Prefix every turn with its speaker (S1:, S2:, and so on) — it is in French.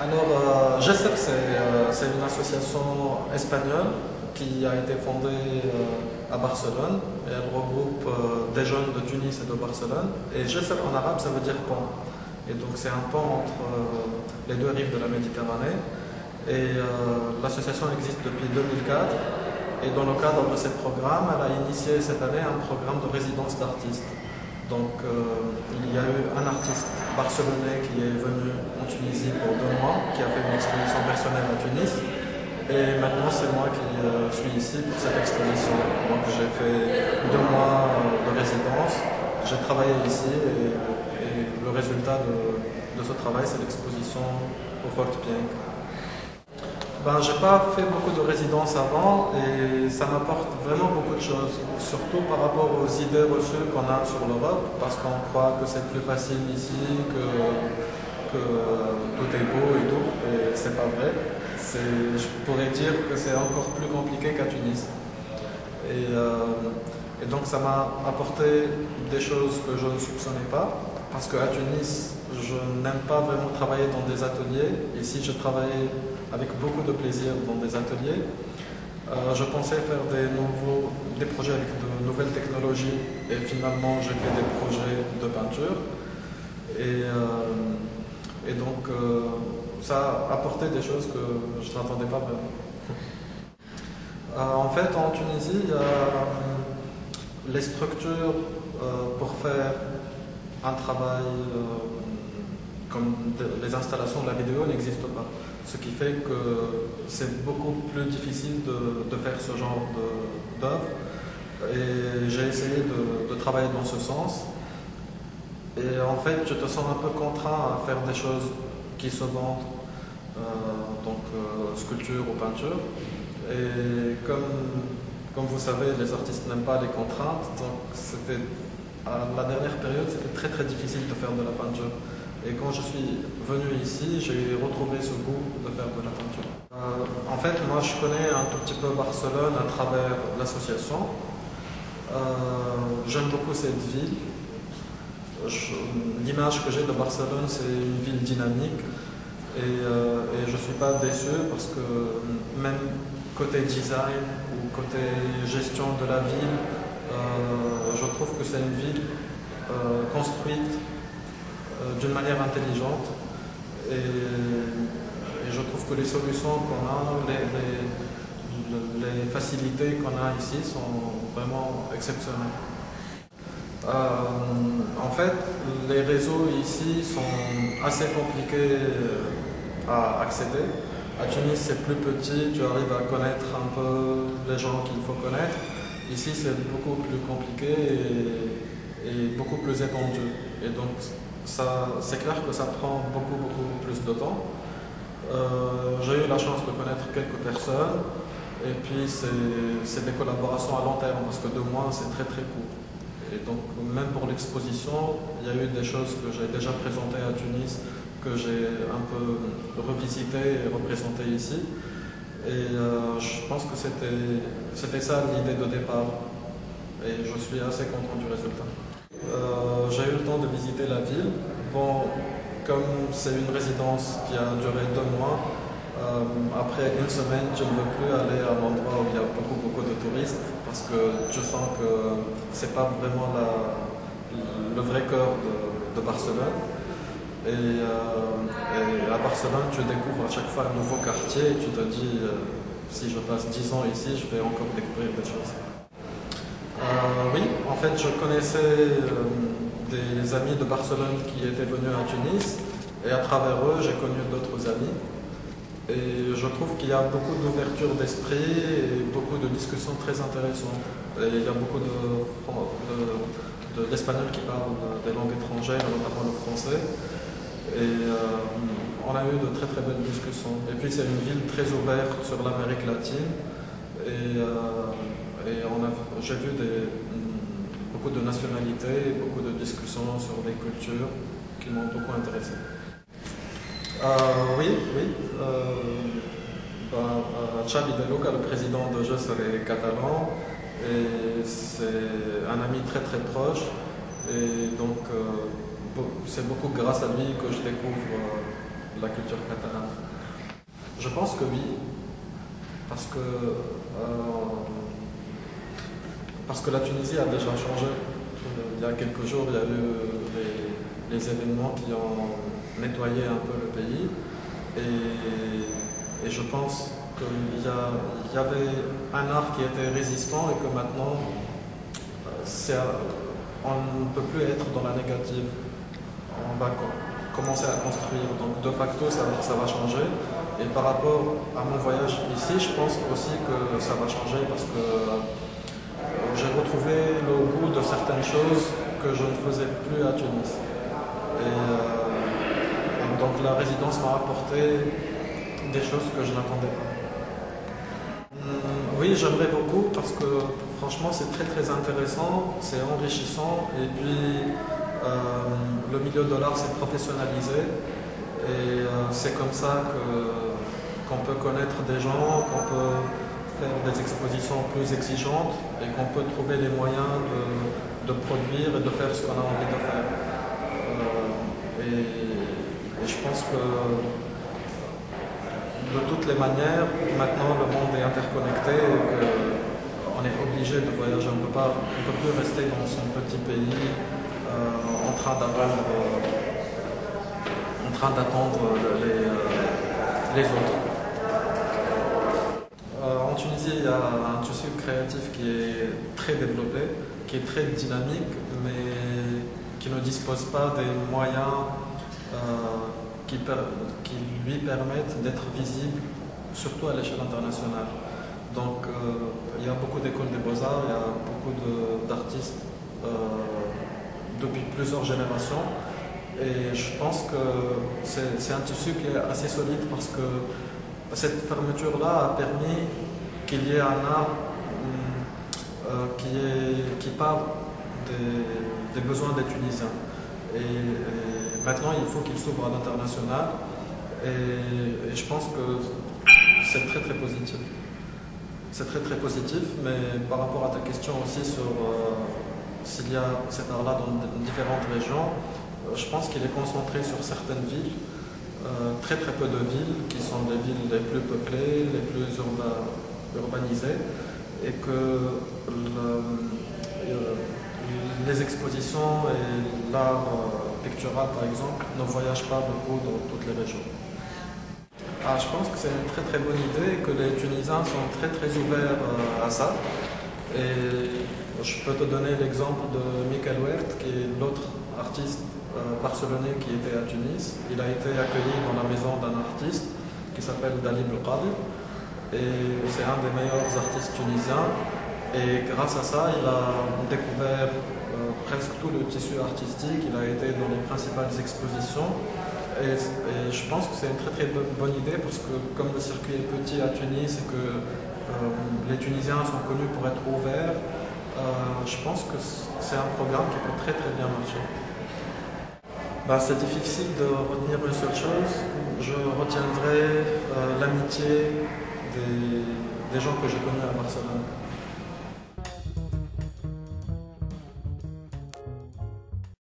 S1: Alors, GESEP, c'est une association espagnole qui a été fondée à Barcelone et elle regroupe des jeunes de Tunis et de Barcelone. Et GESEP en arabe, ça veut dire pont. Et donc, c'est un pont entre les deux rives de la Méditerranée. Et l'association existe depuis 2004. Et dans le cadre de ces programmes, elle a initié cette année un programme de résidence d'artistes. Donc il y a eu un artiste barcelonais qui est venu en Tunisie pour 2 mois, qui a fait une exposition personnelle à Tunis. Et maintenant c'est moi qui suis ici pour cette exposition. Donc j'ai fait 2 mois de résidence, j'ai travaillé ici et le résultat de ce travail c'est l'exposition au Fort Pienk. J'ai pas fait beaucoup de résidences avant et ça m'apporte vraiment beaucoup de choses, surtout par rapport aux idées reçues qu'on a sur l'Europe, parce qu'on croit que c'est plus facile ici, que tout est beau et tout, et c'est pas vrai. Je pourrais dire que c'est encore plus compliqué qu'à Tunis. Et donc ça m'a apporté des choses que je ne soupçonnais pas, parce qu'à Tunis, je n'aime pas vraiment travailler dans des ateliers. Ici, je travaillais avec beaucoup de plaisir dans des ateliers. Je pensais faire des projets avec de nouvelles technologies et finalement j'ai fait des projets de peinture. Et donc ça a apporté des choses que je n'attendais pas vraiment. En fait, en Tunisie, les structures pour faire un travail comme les installations de la vidéo n'existent pas. Ce qui fait que c'est beaucoup plus difficile de faire ce genre d'œuvre. Et j'ai essayé de travailler dans ce sens. Et en fait, je te sens un peu contraint à faire des choses qui se vendent, donc sculpture ou peinture. Et comme vous savez, les artistes n'aiment pas les contraintes, donc à la dernière période, c'était très très difficile de faire de la peinture. Et quand je suis venu ici, j'ai retrouvé ce goût de faire de la peinture. En fait, moi je connais un tout petit peu Barcelone à travers l'association. J'aime beaucoup cette ville. L'image que j'ai de Barcelone, c'est une ville dynamique. Et je ne suis pas déçu parce que même côté design ou côté gestion de la ville, je trouve que c'est une ville construite d'une manière intelligente et je trouve que les solutions qu'on a, les facilités qu'on a ici sont vraiment exceptionnelles. En fait, les réseaux ici sont assez compliqués à accéder. À Tunis, c'est plus petit, tu arrives à connaître un peu les gens qu'il faut connaître. Ici, c'est beaucoup plus compliqué et beaucoup plus étendu. Et donc, c'est clair que ça prend beaucoup plus de temps. J'ai eu la chance de connaître quelques personnes et puis c'est des collaborations à long terme parce que 2 mois c'est très court. Et donc même pour l'exposition, il y a eu des choses que j'ai déjà présentées à Tunis, que j'ai un peu revisitées et représentées ici. Et je pense que c'était ça l'idée de départ. Et je suis assez content du résultat. J'ai eu le temps de visiter la ville. Bon, comme c'est une résidence qui a duré 2 mois, après 1 semaine, je ne veux plus aller à un endroit où il y a beaucoup de touristes parce que je sens que c'est pas vraiment le vrai cœur de Barcelone. Et à Barcelone, tu découvres à chaque fois un nouveau quartier et tu te dis si je passe 10 ans ici, je vais encore découvrir des choses. Oui, en fait, je connaissais des amis de Barcelone qui étaient venus à Tunis et à travers eux, j'ai connu d'autres amis. Et je trouve qu'il y a beaucoup d'ouverture d'esprit et beaucoup de discussions très intéressantes. Et il y a beaucoup d'Espagnols qui parlent des langues étrangères, notamment le français. Et on a eu de très belles discussions. Et puis c'est une ville très ouverte sur l'Amérique latine. Et j'ai vu beaucoup de nationalités, beaucoup de discussions sur des cultures qui m'ont beaucoup intéressé. Oui. Xavi de Luca, le président de GESEP, est catalan et c'est un ami très proche. Et donc c'est beaucoup grâce à lui que je découvre la culture catalane. Je pense que oui, parce que, la Tunisie a déjà changé. Il y a quelques jours, il y a eu les événements qui ont nettoyé un peu le pays. Et je pense qu'il y avait un art qui était résistant et que maintenant, on ne peut plus être dans la négative. On va commencer à construire. Donc de facto, ça va changer. Et par rapport à mon voyage ici, je pense aussi que ça va changer parce que j'ai retrouvé le goût de certaines choses que je ne faisais plus à Tunis. Et donc la résidence m'a apporté des choses que je n'attendais pas. Oui, j'aimerais beaucoup parce que franchement c'est très très intéressant, c'est enrichissant et puis le milieu de l'art s'est professionnalisé et c'est comme ça qu'on peut connaître des gens, qu'on peut faire des expositions plus exigeantes et qu'on peut trouver les moyens de produire et de faire ce qu'on a envie de faire. Et je pense que de toutes les manières, maintenant le monde est interconnecté et qu'on est obligé de voyager. On ne peut plus rester dans son petit pays en train d'attendre les autres. En Tunisie, il y a un tissu créatif qui est très développé, qui est très dynamique, mais qui ne dispose pas des moyens qui lui permettent d'être visible, surtout à l'échelle internationale. Donc il y a beaucoup d'écoles des beaux-arts, il y a beaucoup d'artistes depuis plusieurs générations. Et je pense que c'est un tissu qui est assez solide parce que cette fermeture-là a permis qu'il y ait un art qui parle des besoins des Tunisiens. Et maintenant, il faut qu'il s'ouvre à l'international. Et je pense que c'est très très positif. C'est très très positif, mais par rapport à ta question aussi sur s'il y a cet art-là dans différentes régions, je pense qu'il est concentré sur certaines villes, très très peu de villes qui sont les villes les plus peuplées, les plus urbanisées, et que les expositions et l'art pictural par exemple ne voyagent pas beaucoup dans toutes les régions. Je pense que c'est une très très bonne idée et que les Tunisiens sont très très ouverts à ça. Et je peux te donner l'exemple de Michael Wert, qui est l'autre artiste barcelonais qui était à Tunis. Il a été accueilli dans la maison d'un artiste qui s'appelle Dalib El Qadi. Et c'est un des meilleurs artistes tunisiens. Et grâce à ça, il a découvert presque tout le tissu artistique. Il a été dans les principales expositions. Et je pense que c'est une très très bonne idée parce que comme le circuit est petit à Tunis et que les Tunisiens sont connus pour être ouverts, je pense que c'est un programme qui peut très très bien marcher. C'est difficile de retenir une seule chose. Je retiendrai l'amitié des gens que j'ai connus à Barcelone.